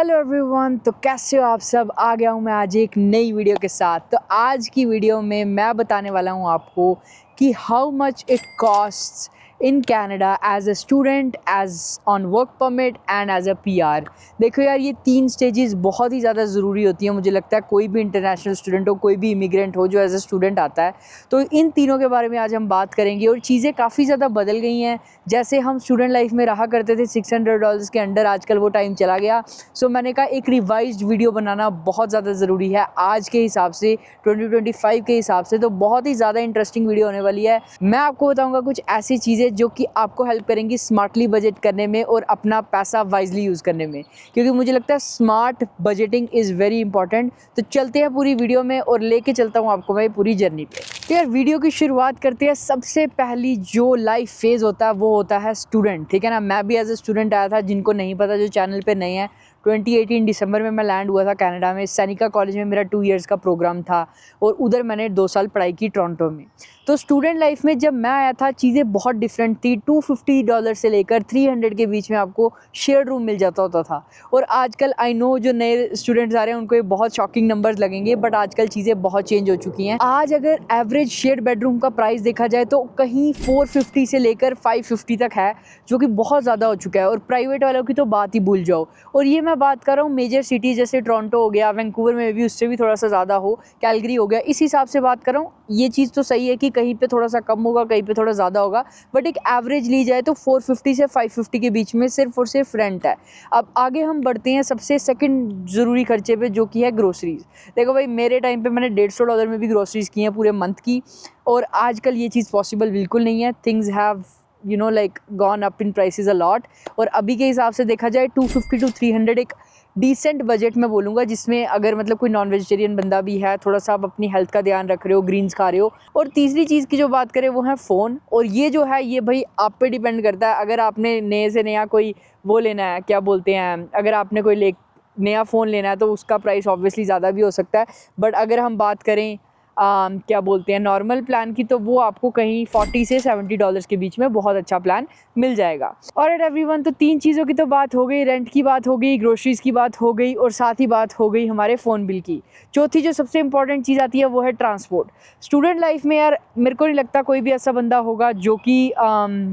Hello everyone, तो कैसे हो आप सब। आ गया हूँ मैं आज एक नई वीडियो के साथ। तो आज की वीडियो में मैं बताने वाला हूँ आपको कि how much it costs in Canada as a student, as on work permit and as a PR. देखो यार, ये तीन स्टेजेस बहुत ही ज़्यादा ज़रूरी होती हैं। मुझे लगता है कोई भी इंटरनेशनल स्टूडेंट हो, कोई भी इमिग्रेंट हो जो एज अ स्टूडेंट आता है, तो इन तीनों के बारे में आज हम बात करेंगे। और चीज़ें काफ़ी ज़्यादा बदल गई हैं। जैसे हम स्टूडेंट लाइफ में रहा करते थे $600 के अंडर, आजकल वो टाइम चला गया। सो मैंने कहा एक रिवाइज्ड वीडियो बनाना बहुत ज़्यादा ज़रूरी है आज के हिसाब से, 2025 के हिसाब से। तो बहुत ही ज़्यादा इंटरेस्टिंग वीडियो होने वाली है। मैं आपको बताऊंगा कुछ ऐसी चीज़ें जो कि आपको हेल्प करेंगी स्मार्टली बजट करने में और अपना पैसा वाइजली यूज़ करने में, क्योंकि मुझे लगता है smart budgeting is very important. तो चलते हैं पूरी वीडियो में और लेके चलता हूँ आपको मैं पूरी जर्नी पे। तो यार वीडियो की शुरुआत करते हैं। सबसे पहली जो लाइफ फेज़ होता है वो होता है स्टूडेंट, ठीक है ना। मैं भी एज ए स्टूडेंट आया था, जिनको नहीं पता, जो चैनल पे नए हैं। 2018 दिसंबर में मैं लैंड हुआ था कनाडा में। सैनिका कॉलेज में मेरा 2 इयर्स का प्रोग्राम था और उधर मैंने 2 साल पढ़ाई की टोरंटो में। तो स्टूडेंट लाइफ में जब मैं आया था चीज़ें बहुत डिफरेंट थी। $250 से लेकर 300 के बीच में आपको शेयर रूम मिल जाता होता था। और आजकल आई नो जो नए स्टूडेंट्स आ रहे हैं उनको ये बहुत शॉकिंग नंबर्स लगेंगे, बट आजकल चीज़ें बहुत चेंज हो चुकी हैं। आज अगर एवरेज शेयर बेडरूम का प्राइस देखा जाए तो कहीं 450 से लेकर 550 तक है, जो कि बहुत ज़्यादा हो चुका है। और प्राइवेट वालों की तो बात ही भूल जाओ। और ये मैं बात कर रहा हूँ मेजर सिटी जैसे टोरंटो हो गया, वैंकूवर में भी उससे भी थोड़ा सा ज़्यादा हो, कैलगरी हो गया, इस हिसाब से बात कर रहा हूँ। ये चीज़ तो सही है कि कहीं पे थोड़ा सा कम होगा, कहीं पे थोड़ा ज़्यादा होगा, बट एक एवरेज ली जाए तो 450 से 550 के बीच में सिर्फ और सिर्फ रेंट है। अब आगे हम बढ़ते हैं सबसे सेकंड ज़रूरी खर्चे पे, जो कि है ग्रोसरीज। देखो भाई, मेरे टाइम पे मैंने $150 में भी ग्रोसरीज की हैं पूरे मंथ की, और आजकल ये चीज़ पॉसिबल बिल्कुल नहीं है। Things have like gone up in prices a lot. और अभी के हिसाब से देखा जाए 250 to 300 एक डिसेंट बजट में बोलूँगा, जिसमें अगर मतलब कोई नॉन वेजिटेरियन बंदा भी है, थोड़ा सा आप अपनी हेल्थ का ध्यान रख रहे हो, ग्रीन्स खा रहे हो। और तीसरी चीज़ की जो बात करें वो है फ़ोन। और ये जो है ये भाई आप पे डिपेंड करता है। अगर आपने नए से नया कोई वो लेना है, क्या बोलते हैं, अगर आपने कोई नया फ़ोन लेना है तो उसका प्राइस ऑब्वियसली ज़्यादा भी हो सकता है। बट अगर हम बात करें क्या बोलते हैं नॉर्मल प्लान की, तो वो आपको कहीं $40 से $70 के बीच में बहुत अच्छा प्लान मिल जाएगा। और एवरीवन, तो तीन चीज़ों की तो बात हो गई, रेंट की बात हो गई, ग्रोसरीज की बात हो गई, और साथ ही बात हो गई हमारे फ़ोन बिल की। चौथी जो सबसे इंपॉर्टेंट चीज़ आती है वो है ट्रांसपोर्ट। स्टूडेंट लाइफ में यार मेरे को नहीं लगता कोई भी ऐसा बंदा होगा जो कि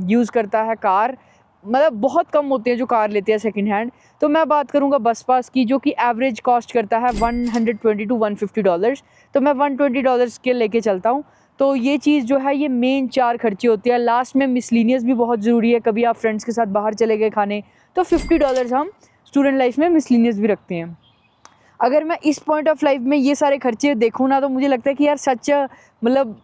यूज़ करता है कार। मतलब बहुत कम होते हैं जो कार लेते हैं सेकंड हैंड। तो मैं बात करूँगा बस पास की, जो कि एवरेज कॉस्ट करता है $120 to $150। तो मैं $120 के लेके चलता हूँ। तो ये चीज़ जो है ये मेन 4 खर्चे होते हैं। लास्ट में मिसलिनियस भी बहुत ज़रूरी है। कभी आप फ्रेंड्स के साथ बाहर चले गए खाने, तो $50 हम स्टूडेंट लाइफ में मिसलिनियस भी रखते हैं। अगर मैं इस पॉइंट ऑफ लाइफ में ये सारे खर्चे देखूँ ना, तो मुझे लगता है कि यार सच मतलब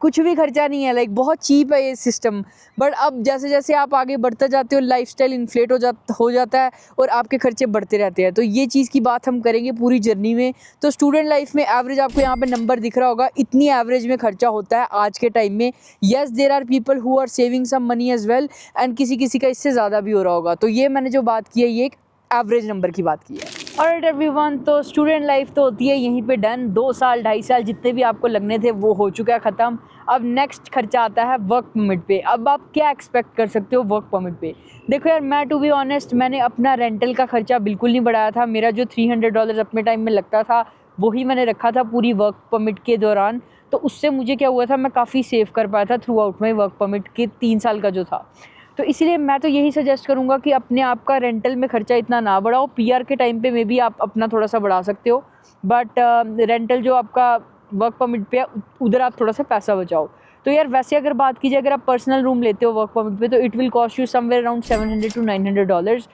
कुछ भी खर्चा नहीं है, लाइक बहुत चीप है ये सिस्टम। बट अब जैसे जैसे आप आगे बढ़ते जाते हो, लाइफस्टाइल इन्फ्लेट हो जाता है और आपके खर्चे बढ़ते रहते हैं। तो ये चीज़ की बात हम करेंगे पूरी जर्नी में। तो स्टूडेंट लाइफ में एवरेज आपको यहाँ पे नंबर दिख रहा होगा, इतनी एवरेज में खर्चा होता है आज के टाइम में। Yes, there are people who are saving some money as well, and किसी किसी का इससे ज़्यादा भी हो रहा होगा। तो ये मैंने जो बात की है ये एक एवरेज नंबर की बात की है। और एवरीवन, तो स्टूडेंट लाइफ तो होती है यहीं पे डन। 2 साल 2.5 साल जितने भी आपको लगने थे वो हो चुका है ख़त्म। अब नेक्स्ट खर्चा आता है वर्क परमिट पे। अब आप क्या एक्सपेक्ट कर सकते हो वर्क परमिट पे। देखो यार, मैं टू बी ऑनेस्ट मैंने अपना रेंटल का खर्चा बिल्कुल नहीं बढ़ाया था। मेरा जो $300 अपने टाइम में लगता था वही मैंने रखा था पूरी वर्क परमिट के दौरान। तो उससे मुझे क्या हुआ था, मैं काफ़ी सेव कर पाया था through out my work permit के 3 साल का जो था। तो इसीलिए मैं तो यही सजेस्ट करूँगा कि अपने आप का रेंटल में खर्चा इतना ना बढ़ाओ। पीआर के टाइम पे में भी आप अपना थोड़ा सा बढ़ा सकते हो, बट रेंटल जो आपका वर्क परमिट पे है उधर आप थोड़ा सा पैसा बचाओ। तो यार वैसे अगर बात की जाए, अगर आप पर्सनल रूम लेते हो वर्क परमिट पे, तो it will cost you somewhere around $700 to $900।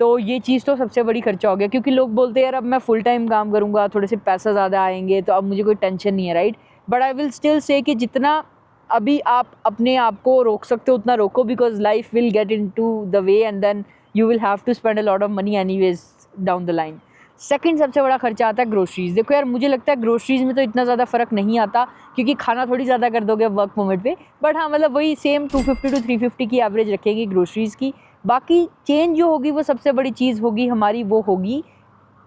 तो ये चीज़ तो सबसे बड़ी खर्चा हो गया, क्योंकि लोग बोलते हैं यार अब मैं फुल टाइम काम करूँगा, थोड़े से पैसा ज़्यादा आएंगे, तो अब मुझे कोई टेंशन नहीं है, right. But I will still say कि जितना अभी आप अपने आप को रोक सकते हो उतना रोको, because life will get into the way and then you will have to spend a lot of money anyways down the line. Second सबसे बड़ा खर्चा आता है ग्रोसरीज। देखो यार, मुझे लगता है ग्रोसरीज में तो इतना ज़्यादा फ़र्क नहीं आता, क्योंकि खाना थोड़ी ज़्यादा कर दोगे वर्क परमिट पे। बट हाँ, मतलब वही सेम 250 to 350 की एवरेज रखेगी ग्रोसरीज़ की। बाकी चेंज जो होगी वो सबसे बड़ी चीज़ होगी हमारी, वो होगी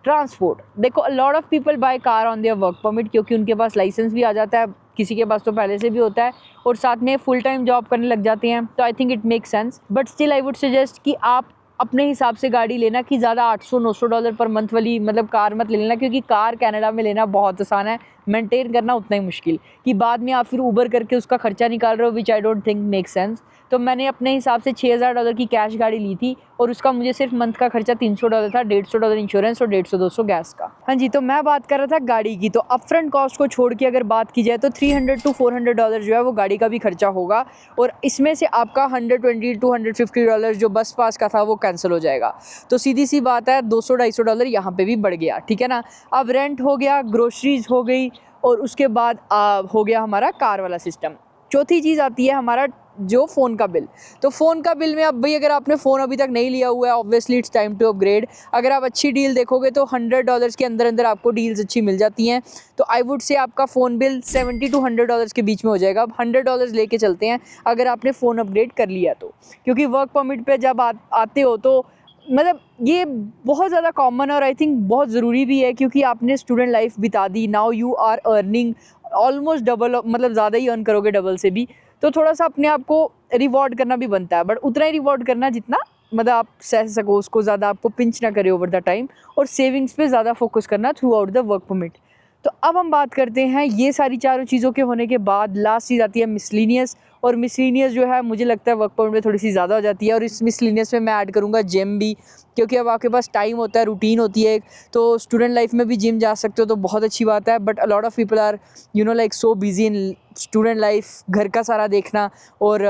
ट्रांसपोर्ट। देखो, अ lot of people by car on their work permit, क्योंकि उनके पास लाइसेंस भी आ जाता है, किसी के पास तो पहले से भी होता है, और साथ में फुल टाइम जॉब करने लग जाते हैं। तो I think it make sense. But still I would suggest कि आप अपने हिसाब से गाड़ी लेना कि ज़्यादा $800-900 पर मंथ वाली मतलब कार मत ले लेना, क्योंकि कार कनाडा में लेना बहुत आसान है, मेंटेन करना उतना ही मुश्किल कि बाद में आप फिर ऊबर करके उसका खर्चा निकाल रहे हो, which I don't think make sense. तो मैंने अपने हिसाब से $6000 की कैश गाड़ी ली थी और उसका मुझे सिर्फ मंथ का खर्चा $300 था, $150 इंश्योरेंस और 150-200 गैस का। हाँ जी, तो मैं बात कर रहा था गाड़ी की। तो अपफ्रंट कॉस्ट को छोड़ के अगर बात की जाए तो $300-400 जो है वो गाड़ी का भी खर्चा होगा, और इसमें से आपका $120-150 जो बस पास का था वो कैंसिल हो जाएगा। तो सीधी सी बात है, $200-250 यहाँ पे भी बढ़ गया, ठीक है ना। अब रेंट हो गया, ग्रोसरीज हो गई, और उसके बाद हो गया हमारा कार वाला सिस्टम। चौथी चीज़ आती है हमारा जो फ़ोन का बिल। तो फ़ोन का बिल में अब भाई अगर आपने फ़ोन अभी तक नहीं लिया हुआ है, obviously it's time to upgrade. अगर आप अच्छी डील देखोगे तो $100 के अंदर अंदर आपको डील्स अच्छी मिल जाती हैं। तो आई वुड से आपका फ़ोन बिल $70-100 के बीच में हो जाएगा। अब $100 लेके चलते हैं अगर आपने फ़ोन अपग्रेड कर लिया तो, क्योंकि वर्क परमिट पे जब आते हो तो मतलब ये बहुत ज़्यादा कॉमन और आई थिंक बहुत ज़रूरी भी है, क्योंकि आपने स्टूडेंट लाइफ बिता दी, now you are earning almost double, मतलब ज़्यादा ही अर्न करोगे डबल से भी। तो थोड़ा सा अपने आप को रिवॉर्ड करना भी बनता है, बट उतना ही रिवॉर्ड करना जितना मतलब आप सह सको, उसको ज़्यादा आपको पिंच ना करे ओवर द टाइम, और सेविंग्स पे ज़्यादा फोकस करना through out the work permit. तो अब हम बात करते हैं ये सारी चारों चीज़ों के होने के बाद लास्ट चीज़ आती है मिसलिनियस। और मिसलिनियस जो है मुझे लगता है वर्क परमिट में थोड़ी सी ज़्यादा हो जाती है, और इस मिसलिनियस में मैं ऐड करूँगा जिम भी, क्योंकि अब आपके पास टाइम होता है, रूटीन होती है, तो स्टूडेंट लाइफ में भी जिम जा सकते हो तो बहुत अच्छी बात है। But a lot of people are like so busy in student life, घर का सारा देखना और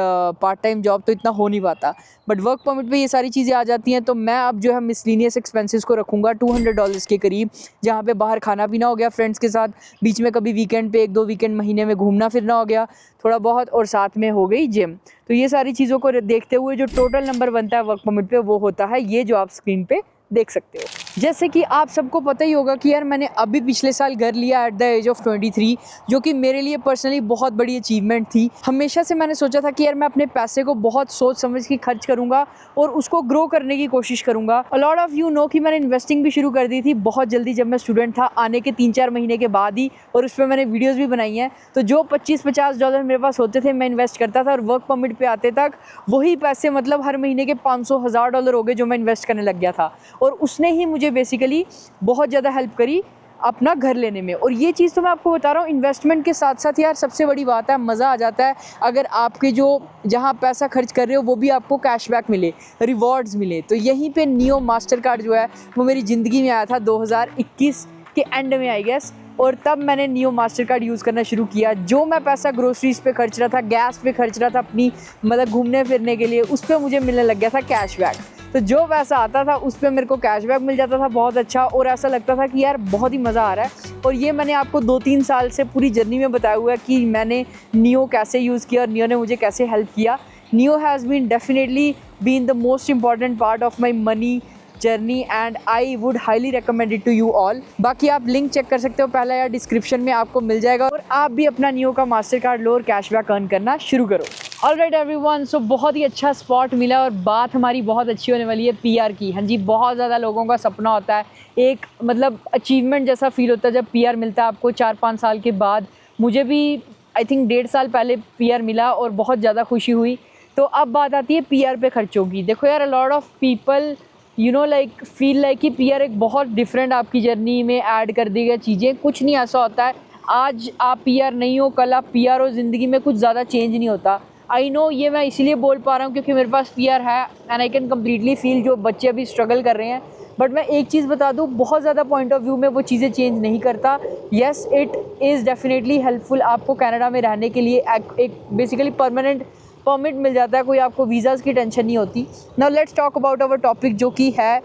पार्ट टाइम जॉब तो इतना हो नहीं पाता। बट वर्क परमिट पे ये सारी चीज़ें आ जाती हैं। तो मैं अब जो है मिसलिनियस एक्सपेंसेस को रखूँगा $200 के करीब, जहाँ पे बाहर खाना पीना हो गया फ्रेंड्स के साथ, बीच में कभी वीकेंड पे 1-2 वीकेंड महीने में घूमना फिरना हो गया थोड़ा बहुत, और साथ में हो गई जिम। तो ये सारी चीज़ों को देखते हुए जो टोटल नंबर बनता है वर्क परमिट पे वो होता है ये जो आप स्क्रीन पे देख सकते हो। जैसे कि आप सबको पता ही होगा कि यार मैंने अभी पिछले साल घर लिया एट द एज ऑफ 23, जो कि मेरे लिए पर्सनली बहुत बड़ी अचीवमेंट थी। हमेशा से मैंने सोचा था कि यार मैं अपने पैसे को बहुत सोच समझ के खर्च करूँगा और उसको ग्रो करने की कोशिश करूँगा। अ लॉट ऑफ यू नो कि मैंने इन्वेस्टिंग भी शुरू कर दी थी बहुत जल्दी, जब मैं स्टूडेंट था आने के 3-4 महीने के बाद ही, और उस पर मैंने वीडियोज़ भी बनाई हैं। तो जो $25-50 मेरे पास होते थे मैं इन्वेस्ट करता था, और वर्क परमिट पे आते तक वही पैसे मतलब हर महीने के $500-1000 हो गए जो मैं इन्वेस्ट करने लग गया था, और उसने ही मुझे बेसिकली बहुत ज़्यादा हेल्प करी अपना घर लेने में। और ये चीज़ तो मैं आपको बता रहा हूँ, इन्वेस्टमेंट के साथ साथ यार सबसे बड़ी बात है, मज़ा आ जाता है अगर आपके जो जहाँ पैसा खर्च कर रहे हो वो भी आपको कैशबैक मिले, रिवॉर्ड्स मिले। तो यहीं पे नियो मास्टर कार्ड जो है वो मेरी ज़िंदगी में आया था 2021 के एंड में आई गेस, और तब मैंने नियो मास्टर कार्ड यूज़ करना शुरू किया। जो मैं पैसा ग्रोसरीज पे खर्च रहा था, गैस पे खर्च रहा था अपनी मतलब घूमने फिरने के लिए, उस पर मुझे मिलने लग गया था कैशबैक। तो जो पैसा आता था उस पर मेरे को कैशबैक मिल जाता था बहुत अच्छा, और ऐसा लगता था कि यार बहुत ही मज़ा आ रहा है। और ये मैंने आपको 2-3 साल से पूरी जर्नी में बताया हुआ है कि मैंने नियो कैसे यूज़ किया और नियो ने मुझे कैसे हेल्प किया। Neo has been definitely been the most important part of my money journey and I would highly recommend it to you all. बाकी आप लिंक चेक कर सकते हो पहला या डिस्क्रिप्शन में आपको मिल जाएगा, और आप भी अपना नियो का मास्टर कार्ड लो और कैशबैक अर्न करना शुरू करो। ऑलराइट एवरीवन, सो बहुत ही अच्छा स्पॉट मिला और बात हमारी बहुत अच्छी होने वाली है पीआर की। हाँ जी, बहुत ज़्यादा लोगों का सपना होता है, एक मतलब अचीवमेंट जैसा फील होता है जब पीआर मिलता है आपको 4-5 साल के बाद। मुझे भी आई थिंक 1.5 साल पहले पीआर मिला और बहुत ज़्यादा खुशी हुई। तो अब बात आती है पीआर पे खर्चों की। देखो यार, अ lot of people like feel like कि पीआर एक बहुत डिफरेंट आपकी जर्नी में ऐड कर दी गई चीज़ें। कुछ नहीं ऐसा होता है, आज आप पीआर नहीं हो कल आप पीआर हो, ज़िंदगी में कुछ ज़्यादा चेंज नहीं होता। आई नो ये मैं इसीलिए बोल पा रहा हूँ क्योंकि मेरे पास पीआर है and I can completely feel जो बच्चे अभी स्ट्रगल कर रहे हैं। बट मैं एक चीज़ बता दूँ, बहुत ज़्यादा पॉइंट ऑफ व्यू में वो चीज़ें चेंज नहीं करता। Yes, it is definitely helpful आपको कनाडा में रहने के लिए। एक बेसिकली परमानेंट परमिट मिल जाता है, कोई आपको वीज़ाज़ की टेंशन नहीं होती। Now let's talk about our topic जो कि है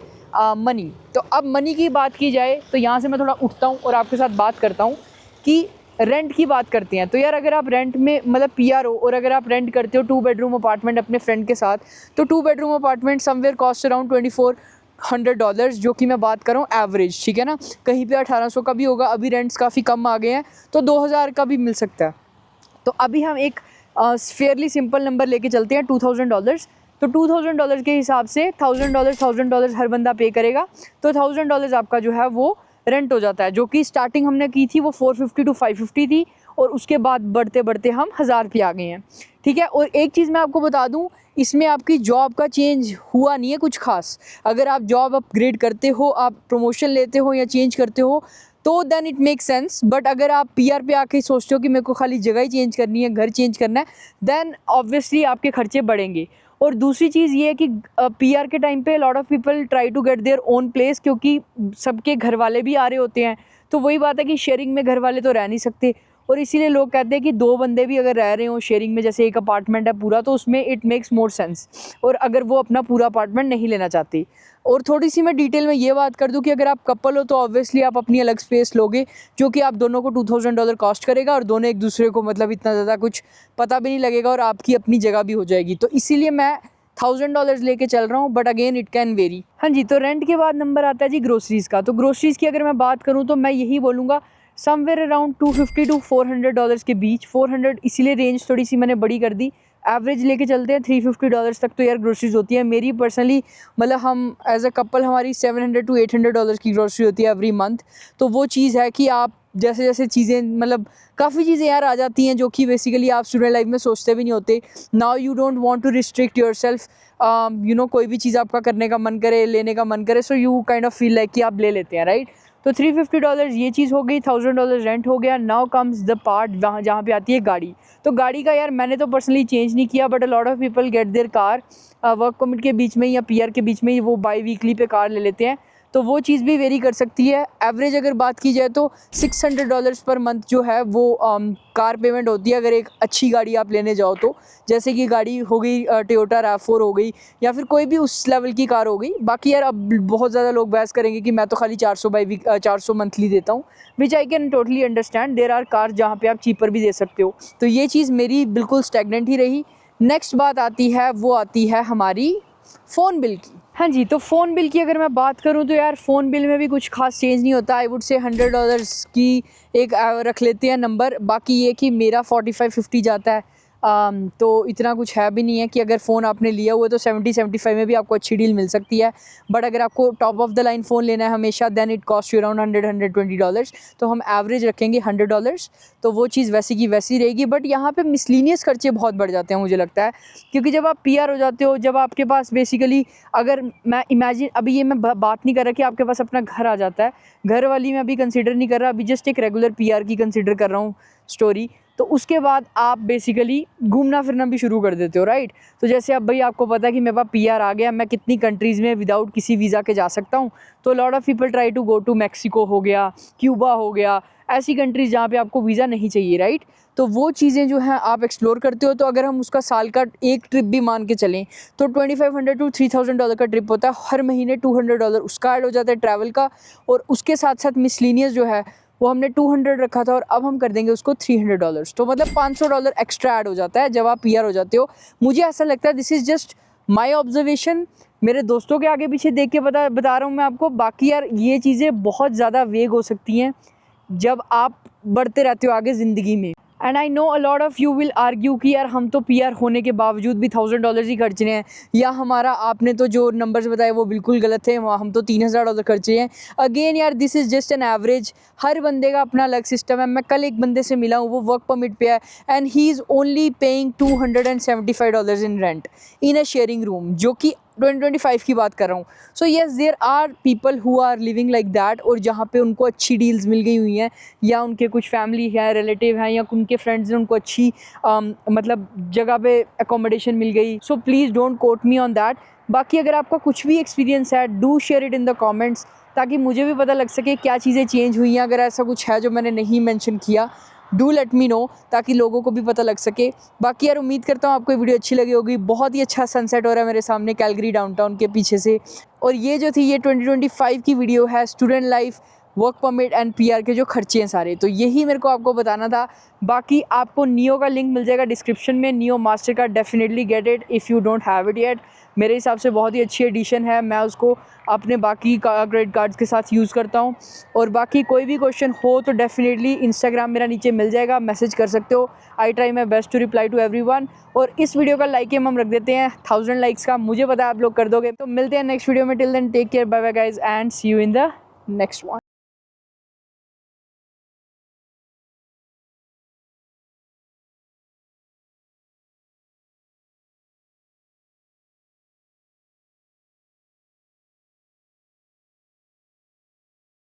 मनी। तो अब मनी की बात की जाए तो यहाँ से मैं थोड़ा उठता हूँ और आपके साथ बात करता हूँ कि रेंट की बात करते हैं। तो यार अगर आप रेंट में मतलब पीआर हो और अगर आप रेंट करते हो 2 बेडरूम अपार्टमेंट अपने फ्रेंड के साथ, तो 2 bedroom apartment somewhere cost around $2400, जो कि मैं बात कर रहा हूँ एवरेज, ठीक है ना। कहीं पे 1800 का भी होगा, अभी रेंट्स काफ़ी कम आ गए हैं तो 2000 का भी मिल सकता है। तो अभी हम एक फेयरली सिंपल नंबर लेके चलते हैं, $2000। तो $2000 के हिसाब से $1000 हर बंदा पे करेगा, तो $1000 आपका जो है वो रेंट हो जाता है, जो कि स्टार्टिंग हमने की थी वो 450 to 550 थी, और उसके बाद बढ़ते बढ़ते हम 1000 पे आ गए हैं, ठीक है। और एक चीज़ मैं आपको बता दूं, इसमें आपकी जॉब का चेंज हुआ नहीं है कुछ खास। अगर आप जॉब अपग्रेड करते हो, आप प्रमोशन लेते हो या चेंज करते हो तो then it make sense. But अगर आप पीआर पे आके सोचते हो कि मेरे को खाली जगह ही चेंज करनी है, घर चेंज करना है, देन ऑब्वियसली आपके खर्चे बढ़ेंगे। और दूसरी चीज़ ये है कि पीआर के टाइम पे lot of people try to get their own place, क्योंकि सबके घर वाले भी आ रहे होते हैं। तो वही बात है कि शेयरिंग में घर वाले तो रह नहीं सकते, और इसीलिए लोग कहते हैं कि 2 बंदे भी अगर रह रहे हो शेयरिंग में, जैसे एक अपार्टमेंट है पूरा, तो उसमें इट मेक्स मोर सेंस। और अगर वो अपना पूरा अपार्टमेंट नहीं लेना चाहती। और थोड़ी सी मैं डिटेल में ये बात कर दूं कि अगर आप कपल हो तो ऑब्वियसली आप अपनी अलग स्पेस लोगे, जो कि आप दोनों को $2000 कॉस्ट करेगा, और दोनों एक दूसरे को मतलब इतना ज़्यादा कुछ पता भी नहीं लगेगा, और आपकी अपनी जगह भी हो जाएगी। तो इसीलिए मैं $1000 लेके चल रहा हूँ, but again it can very. हाँ जी, तो रेंट के बाद नंबर आता है जी ग्रोसरीज़ का। तो ग्रोसरीज़ की अगर मैं बात करूँ तो मैं यही बोलूँगा समवेयर अराउंड $250 to $400 के बीच। 400 इसीलिए रेंज थोड़ी सी मैंने बड़ी कर दी, एवरेज लेके चलते हैं $350 तक तो यार ग्रोसरीज होती है मेरी पर्सनली। मतलब हम एज अ कपल हमारी $700 to $800 की ग्रोसरी होती है एवरी मंथ। तो वो चीज़ है कि आप जैसे जैसे चीज़ें मतलब काफ़ी चीज़ें यार आ जाती हैं जो कि बेसिकली आप स्टूडेंट लाइफ में सोचते भी नहीं होते। Now you don't want to restrict yourself, कोई भी चीज़ आपका करने का मन करे, लेने का मन करे, so you kind of feel like कि आप ले लेते हैं, राइट। तो $350 ये चीज़ हो गई, $1000 रेंट हो गया। नाउ कम्स द पार्ट जहाँ पे आती है गाड़ी। तो गाड़ी का यार मैंने तो पर्सनली चेंज नहीं किया, but a lot of people get their car work permit के बीच में या पीआर के बीच में ही वो बाई वीकली पे कार ले लेते हैं। तो वो चीज़ भी वेरी कर सकती है। एवरेज अगर बात की जाए तो $600 पर मंथ जो है वो कार पेमेंट होती है अगर एक अच्छी गाड़ी आप लेने जाओ तो। जैसे कि गाड़ी हो गई टोयोटा RAV4 हो गई, या फिर कोई भी उस लेवल की कार हो गई। बाकी यार अब बहुत ज़्यादा लोग बहस करेंगे कि मैं तो खाली 400 मंथली देता हूँ, which I can totally understand. There are car जहाँ पे आप चीपर भी दे सकते हो। तो ये चीज़ मेरी बिल्कुल स्टैगनेंट ही रही। नेक्स्ट बात आती है, वो आती है हमारी फ़ोन बिल की। हाँ जी, तो फ़ोन बिल की अगर मैं बात करूँ तो यार फ़ोन बिल में भी कुछ खास चेंज नहीं होता। आई वुड से $100 की एक रख लेते हैं नंबर। बाकी ये कि मेरा 45-50 जाता है। तो इतना कुछ है भी नहीं है कि अगर फ़ोन आपने लिया हुआ है तो 70-75 में भी आपको अच्छी डील मिल सकती है। बट अगर आपको top of the line phone लेना है हमेशा, then it cost you around $100-120। तो हम एवरेज रखेंगे $100, तो वो चीज़ वैसी की वैसी रहेगी। बट यहाँ पे मिसलिनियस खर्चे बहुत बढ़ जाते हैं मुझे लगता है, क्योंकि जब आप पीआर हो जाते हो, जब आपके पास बेसिकली अगर मैं इमेजिन, अभी ये मैं बात नहीं कर रहा कि आपके पास अपना घर आ जाता है, घर वाली मैं अभी कंसिडर नहीं कर रहा, अभी जस्ट एक रेगुलर पीआर की कंसिडर कर रहा हूँ स्टोरी। तो उसके बाद आप बेसिकली घूमना फिरना भी शुरू कर देते हो, राइट। तो जैसे अब भाई आपको पता है कि मेरे पास पीआर आ गया, मैं कितनी कंट्रीज़ में विदाउट किसी वीज़ा के जा सकता हूँ। तो lot of people try to go to Mexico हो गया, क्यूबा हो गया, ऐसी कंट्रीज़ जहाँ पे आपको वीज़ा नहीं चाहिए, राइट। तो वो चीज़ें जो हैं आप एक्सप्लोर करते हो। तो अगर हम उसका साल का एक ट्रिप भी मान के चलें तो $2500 to $3000 का ट्रिप होता है। हर महीने $200 उसका ऐड हो जाता है ट्रैवल का, और उसके साथ साथ मिसलिनियस जो है वो हमने 200 रखा था और अब हम कर देंगे उसको $300। तो मतलब $500 एक्स्ट्रा ऐड हो जाता है जब आप पीआर हो जाते हो। मुझे ऐसा लगता है, this is just my observation, मेरे दोस्तों के आगे पीछे देख के बता रहा हूँ मैं आपको। बाकी यार ये चीज़ें बहुत ज़्यादा वेग हो सकती हैं जब आप बढ़ते रहते हो आगे ज़िंदगी में। And I know a lot of you will argue कि यार हम तो पीआर होने के बावजूद भी $1000 ही खर्चने हैं, या हमारा आपने तो जो नंबर्स बताए वो बिल्कुल गलत थे, हम तो $3000 खर्चे हैं। अगेन यार this is just an average, हर बंदे का अपना अलग सिस्टम है। मैं कल एक बंदे से मिला हूँ, वो वर्क परमिट पे है and he is only paying $275 in rent in a sharing room, जो कि 2025 की बात कर रहा हूँ। So yes, there are people who are living like that, और जहाँ पे उनको अच्छी डील्स मिल गई हुई हैं, या उनके कुछ फैमिली है, रिलेटिव हैं, या उनके फ्रेंड्स ने उनको अच्छी मतलब जगह पे अकोमोडेशन मिल गई। So please don't quote me on that. बाकी अगर आपका कुछ भी एक्सपीरियंस है, do share it in the comments, ताकि मुझे भी पता लग सके क्या चीज़ें चेंज हुई हैं। अगर ऐसा कुछ है जो मैंने नहीं मेंशन किया, डू लेट मी नो, ताकि लोगों को भी पता लग सके। बाकी यार उम्मीद करता हूँ आपको ये वीडियो अच्छी लगी होगी। बहुत ही अच्छा सनसेट हो रहा है मेरे सामने कैलगरी डाउनटाउन के पीछे से। और ये जो थी ये 2025 की वीडियो है, student life, work permit and PR के जो खर्चे हैं सारे, तो यही मेरे को आपको बताना था। बाकी आपको नियो का लिंक मिल जाएगा डिस्क्रिप्शन में, neo master card, definitely get it if you don't have it yet. मेरे हिसाब से बहुत ही अच्छी एडिशन है, मैं उसको अपने बाकी क्रेडिट कार्ड्स के साथ यूज़ करता हूँ। और बाकी कोई भी क्वेश्चन हो तो डेफिनेटली इंस्टाग्राम मेरा नीचे मिल जाएगा, मैसेज कर सकते हो। I try my best to reply to everyone. और इस वीडियो का लाइक हम रख देते हैं 1000 लाइक्स का, मुझे पता है आप लोग कर दोगे। तो मिलते हैं नेक्स्ट वीडियो में, till then take care, bye bye guys and see you in the next one.